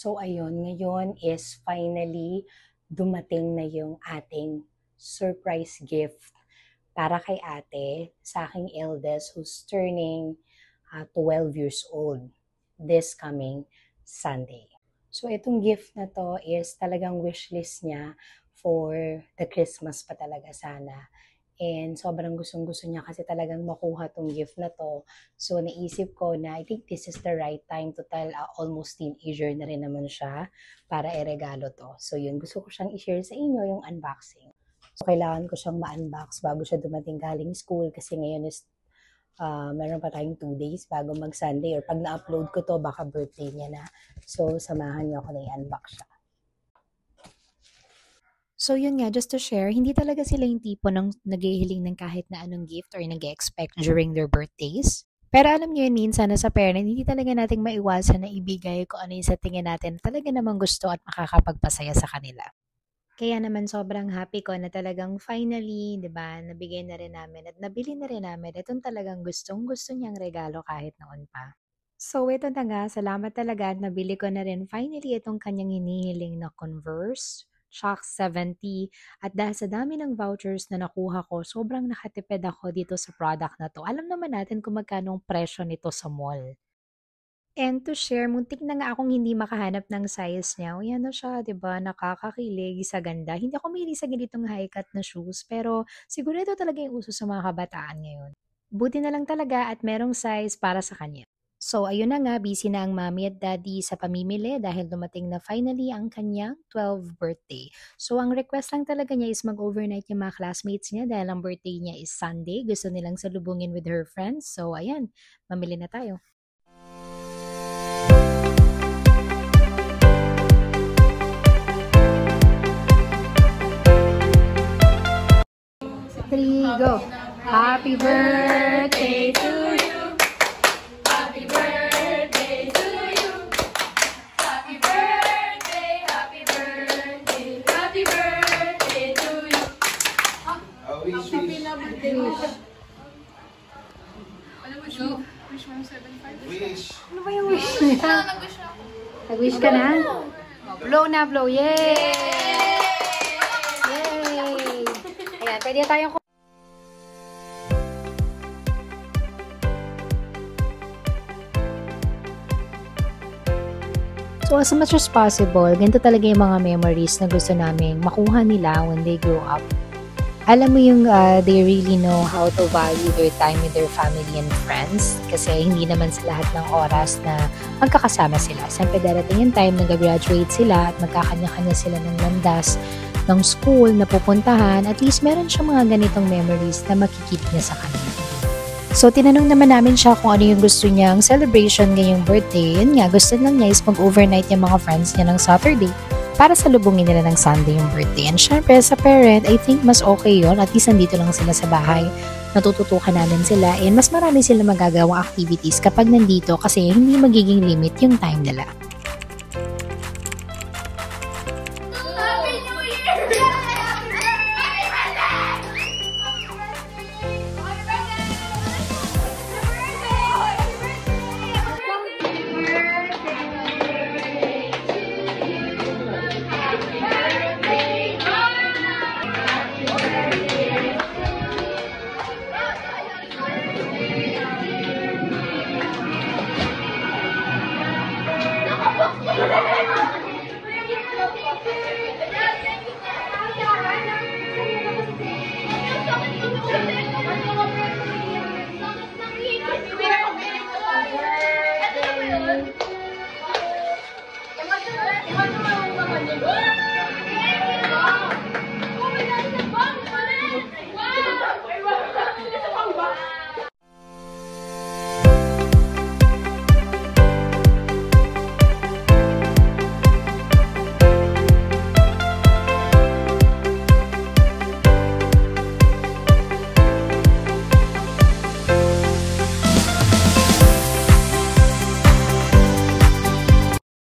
So ayun, ngayon is finally dumating na yung ating surprise gift para kay ate sa aking eldest who's turning 12 years old this coming Sunday. So itong gift na to is talagang wishlist niya for the Christmas pa talaga sana. And sobrang gustong-gusto niya kasi talagang makuha tong gift na to. So naisip ko na I think this is the right time to tell almost teenager na rin naman siya para iregalo to. So yun, gusto ko siyang i-share sa inyo yung unboxing. So kailangan ko siyang ma-unbox bago siya dumating galing school kasi ngayon is meron pa tayong 2 days bago mag-Sunday or pag na-upload ko to baka birthday niya na. So samahan niyo ako na i-unbox siya. So yun nga, just to share, hindi talaga sila yung tipo ng naghihiling ng kahit na anong gift or nag-expect during their birthdays. Pero alam niyo yun, minsan na sa parent, hindi talaga nating maiwasan na ibigay kung ano yung sa tingin natin talaga namang gusto at makakapagpasaya sa kanila. Kaya naman sobrang happy ko na talagang finally, di ba, nabigay na rin namin at nabili na rin namin itong talagang gustong-gusto niyang regalo kahit noon pa. So ito na nga, salamat talaga at nabili ko na rin finally itong kanyang hinihiling na Converse Shock 70 at dahil sa dami ng vouchers na nakuha ko, sobrang nakatipid ako dito sa product na to. Alam naman natin kung magkano ang presyo nito sa mall. And to share, muntik na nga akong hindi makahanap ng size niya. O yan na siya, diba? Nakakakilig sa ganda. Hindi ako mahilig sa ganitong high cut na shoes, pero siguro ito talaga yung uso sa mga kabataan ngayon. Buti na lang talaga at merong size para sa kanya. So, ayun na nga, busy na ang mami at daddy sa pamimili dahil dumating na finally ang kanyang 12th birthday. So, ang request lang talaga niya is mag-overnight yung mga classmates niya dahil ang birthday niya is Sunday. Gusto nilang salubungin with her friends. So, ayan, mamili na tayo. Three, go! Happy birthday to you! Happy birthday to you! Happy birthday, happy birthday, happy birthday to you! Ano wish mo? Wish mo 7-5? Wish! Ano ba yung wish niya? Nag-wish ako. Nag-wish ka na? Blow na, blow! Yay! Yay! Ayan, pwede na tayong So as much as possible, ganito talaga yung mga memories na gusto namin makuha nila when they grow up. Alam mo yung they really know how to value their time with their family and friends kasi hindi naman sa lahat ng oras na magkakasama sila. Siyempre darating yung time na graduate sila at magkakanya-kanya sila ng landas ng school na pupuntahan. At least meron siya mga ganitong memories na makikip niya sa kanila. So, tinanong naman namin siya kung ano yung gusto niyang celebration ngayong birthday. Yun nga, gusto lang niya is mag-overnight yung mga friends niya ng Saturday para salubungin nila ng Sunday yung birthday. And syempre, sa parent, I think mas okay yon. At least nandito lang sila sa bahay. Natututukan namin sila. And mas marami sila magagawang activities kapag nandito kasi hindi magiging limit yung time nila.